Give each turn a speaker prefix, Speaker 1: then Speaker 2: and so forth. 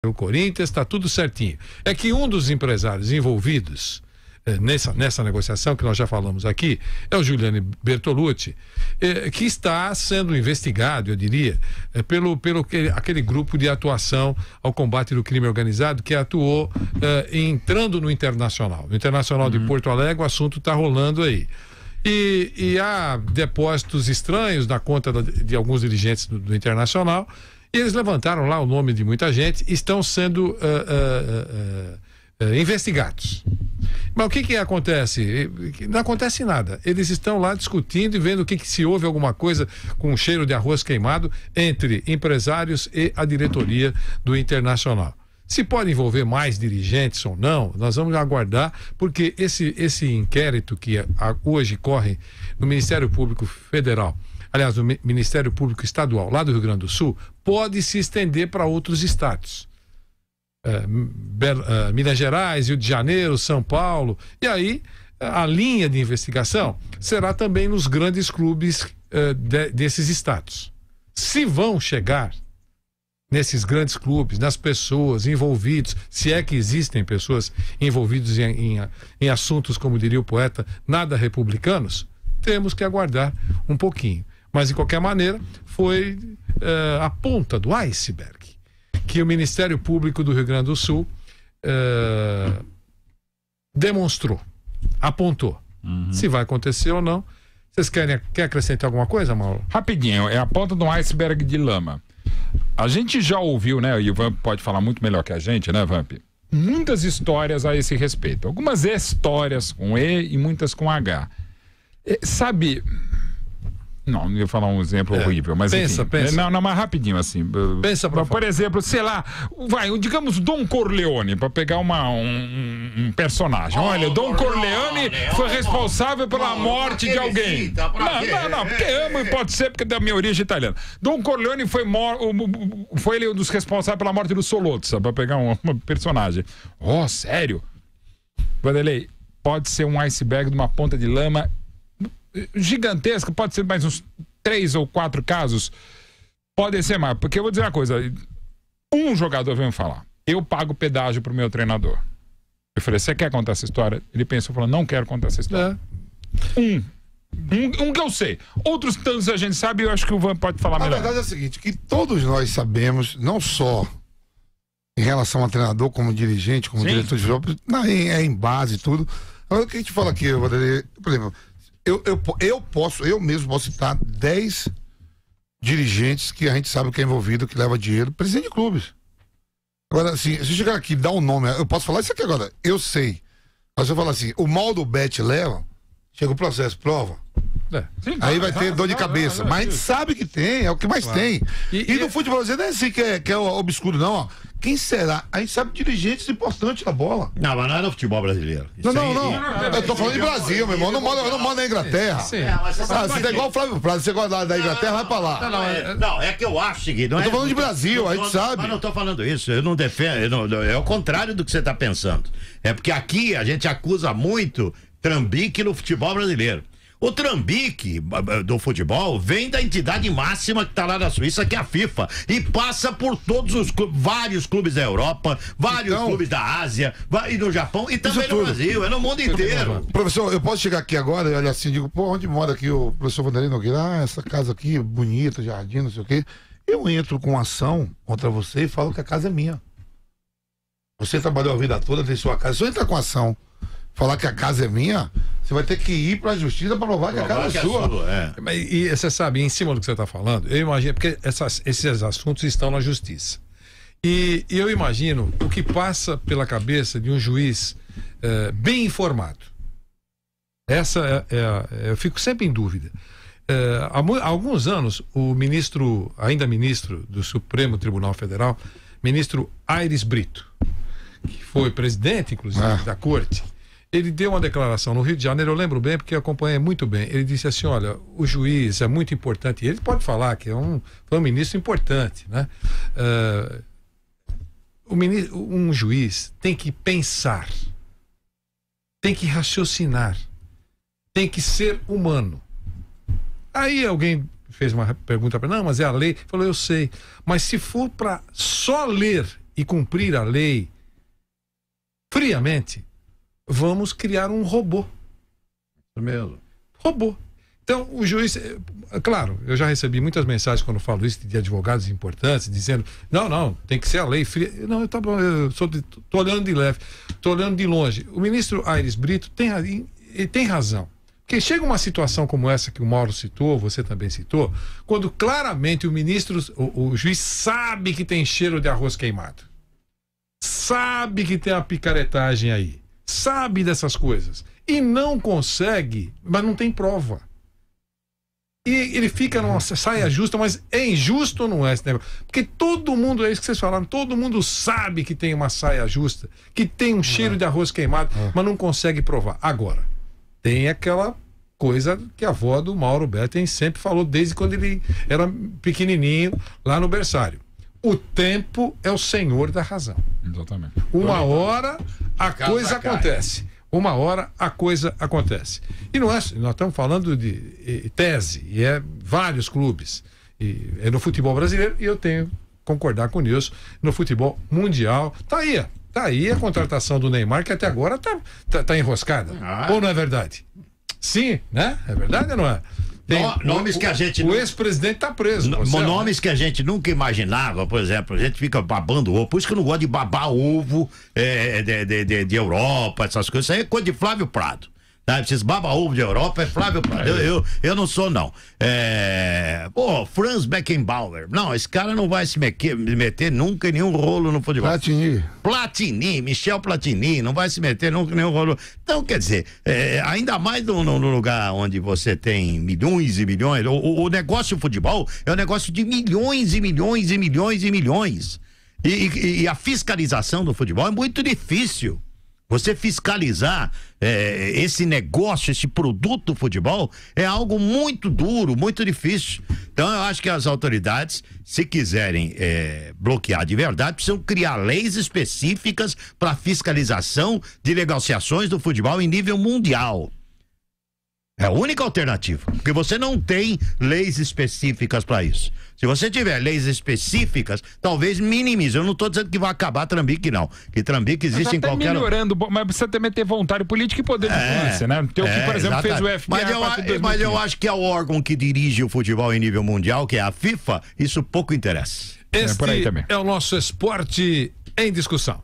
Speaker 1: pelo Corinthians, está tudo certinho. É que um dos empresários envolvidos nessa negociação, que nós já falamos aqui, é o Giuliano Bertolucci, que está sendo investigado, eu diria, pelo aquele grupo de atuação ao combate do crime organizado que atuou entrando no Internacional. No Internacional de Porto Alegre, o assunto está rolando aí. E há depósitos estranhos na conta de alguns dirigentes do Internacional, e eles levantaram lá o nome de muita gente, estão sendo investigados. Mas o que acontece? Não acontece nada. Eles estão lá discutindo e vendo se houve alguma coisa com cheiro de arroz queimado entre empresários e a diretoria do Internacional. Se pode envolver mais dirigentes ou não, nós vamos aguardar, porque esse inquérito que hoje corre no Ministério Público Federal, aliás, no Ministério Público Estadual, lá do Rio Grande do Sul, pode se estender para outros estados. Minas Gerais, Rio de Janeiro, São Paulo, e aí a linha de investigação será também nos grandes clubes desses estados. Se vão chegar nesses grandes clubes, nas pessoas envolvidas, se é que existem pessoas envolvidas em assuntos, como diria o poeta, nada republicanos, temos que aguardar um pouquinho. Mas, de qualquer maneira, foi a ponta do iceberg que o Ministério Público do Rio Grande do Sul demonstrou, apontou. Se vai acontecer ou não. Vocês querem acrescentar alguma coisa, Mauro?
Speaker 2: Rapidinho, é a ponta de um iceberg de lama. A gente já ouviu, né, e o Vamp pode falar muito melhor que a gente, né, Vamp? Muitas histórias a esse respeito. Algumas histórias com E e muitas com H. Sabe... Não ia falar um exemplo horrível, mas
Speaker 1: pensa.
Speaker 2: Não, mas rapidinho assim.
Speaker 1: Pensa,
Speaker 2: por exemplo, sei lá, digamos Dom Corleone, para pegar um personagem. Olha, Dom Corleone foi responsável pela morte de alguém. Não, porque amo e pode ser porque é da minha origem italiana. Dom Corleone foi ele um dos responsáveis pela morte do Solozza, para pegar um personagem. Oh, sério? Vanderlei, pode ser um iceberg de uma ponta de lama gigantesca, pode ser mais uns 3 ou 4 casos, pode ser mais, porque eu vou dizer uma coisa, um jogador veio me falar, eu pago pedágio pro meu treinador. Eu falei, você quer contar essa história? Ele pensou, falou, não quero contar essa história. Um que eu sei, outros tantos a gente sabe, eu acho que o Van pode falar melhor.
Speaker 3: A verdade é a seguinte, que todos nós sabemos, não só em relação a treinador, como dirigente, como diretor de jogo, em base e tudo. Agora, o que a gente fala aqui, por exemplo, eu mesmo posso citar 10 dirigentes que a gente sabe que é envolvido, que leva dinheiro, presidente de clubes. Agora, assim, se eu chegar aqui e dar um nome, eu posso falar isso aqui agora, eu sei. Mas se eu falar assim, o mal do Bet leva, chega o processo, prova. Aí vai ter dor de cabeça. Mas a gente sabe que tem, é o que mais tem. E no futebol brasileiro não é assim que é obscuro, não, ó. Quem será? A gente sabe dirigentes importantes da bola.
Speaker 4: Não, mas não é no futebol brasileiro.
Speaker 3: Não. Eu tô falando de Brasil, meu irmão. Eu não moro na Inglaterra. Você tá igual o Flávio Prado. Você gosta da Inglaterra, vai pra lá.
Speaker 4: Não, é que eu acho o seguinte.
Speaker 3: Eu tô falando de Brasil, a gente sabe.
Speaker 4: Mas não tô falando isso. Eu não defendo. É o contrário do que você tá pensando. É porque aqui a gente acusa muito trambique no futebol brasileiro. O trambique do futebol vem da entidade máxima que está lá na Suíça, que é a FIFA, e passa por todos os vários clubes da Europa, vários clubes da Ásia, e no Japão, e também no Brasil, é no mundo inteiro.
Speaker 3: Professor, eu posso chegar aqui agora e olhar assim, digo, pô, onde mora aqui o professor Vanderlei Nogueira? Essa casa aqui, bonita, jardim, não sei o quê. Eu entro com ação contra você e falo que a casa é minha. Você trabalhou a vida toda, tem sua casa. Se eu entrar com ação, falar que a casa é minha, você vai ter que ir para a justiça para provar que a casa é sua.
Speaker 1: E você sabe, em cima do que você está falando, eu imagino, porque esses assuntos estão na justiça. E eu imagino o que passa pela cabeça de um juiz bem informado. Eu fico sempre em dúvida. Há alguns anos, ainda ministro do Supremo Tribunal Federal, ministro Aires Brito, que foi presidente, inclusive, da corte, ele deu uma declaração no Rio de Janeiro, eu lembro bem porque eu acompanhei muito bem. Ele disse assim, olha, o juiz é muito importante, e ele pode falar que foi um ministro importante, né? Um juiz tem que pensar, tem que raciocinar, tem que ser humano. Aí alguém fez uma pergunta para ele, não, mas é a lei. Ele falou, eu sei, mas se for para só ler e cumprir a lei friamente, vamos criar um robô.
Speaker 4: Isso mesmo.
Speaker 1: Robô. Então, o juiz, claro, eu já recebi muitas mensagens quando eu falo isso de advogados importantes, dizendo, não, tem que ser a lei fria. Não, tá bom, tô olhando de leve, tô olhando de longe. O ministro Aires Brito tem razão. Porque chega uma situação como essa que o Mauro citou, você também citou, quando claramente o juiz sabe que tem cheiro de arroz queimado. Sabe que tem uma picaretagem aí. Sabe dessas coisas. E não consegue, mas não tem prova. E ele fica numa saia justa, mas é injusto ou não é esse negócio? Porque todo mundo, é isso que vocês falaram, todo mundo sabe que tem uma saia justa, que tem um cheiro de arroz queimado, mas não consegue provar. Agora, tem aquela coisa que a avó do Mauro Betting sempre falou desde quando ele era pequenininho, lá no berçário. O tempo é o senhor da razão.
Speaker 2: Exatamente.
Speaker 1: Uma hora a coisa acontece. Uma hora a coisa acontece. E não é, nós estamos falando de tese, e é vários clubes. E é no futebol brasileiro, e eu tenho que concordar com isso, no futebol mundial. Tá aí a contratação do Neymar, que até agora tá enroscada. Ou não é verdade? Sim, né? É verdade ou não é?
Speaker 4: Nomes que a gente...
Speaker 1: O ex-presidente está preso.
Speaker 4: Nomes que a gente nunca imaginava, por exemplo, a gente fica babando ovo, por isso que eu não gosto de babar ovo de Europa, essas coisas. Isso aí é coisa de Flávio Prado. Tá? Esses baba-ovo de Europa é Flávio Prado. Eu não sou, não. Franz Beckenbauer. Não, esse cara não vai se meter nunca em nenhum rolo no futebol. Platini, Michel Platini, não vai se meter nunca em nenhum rolo. Então, quer dizer, ainda mais no lugar onde você tem milhões e milhões, o negócio do futebol é um negócio de milhões e milhões e milhões e milhões. E a fiscalização do futebol é muito difícil. Você fiscalizar esse negócio, esse produto do futebol, é algo muito duro, muito difícil. Então eu acho que as autoridades, se quiserem bloquear de verdade, precisam criar leis específicas para fiscalização de negociações do futebol em nível mundial. É a única alternativa, porque você não tem leis específicas para isso. Se você tiver leis específicas, talvez minimize. Eu não estou dizendo que vai acabar Trambique, não. Que Trambique existe em qualquer...
Speaker 2: melhorando, mas precisa também ter vontade política e poder de influência, né? Tem o que, por exemplo, fez o FBA.
Speaker 4: Mas eu acho que é o órgão que dirige o futebol em nível mundial, que é a FIFA, isso pouco interessa.
Speaker 1: Este é o nosso Esporte em Discussão.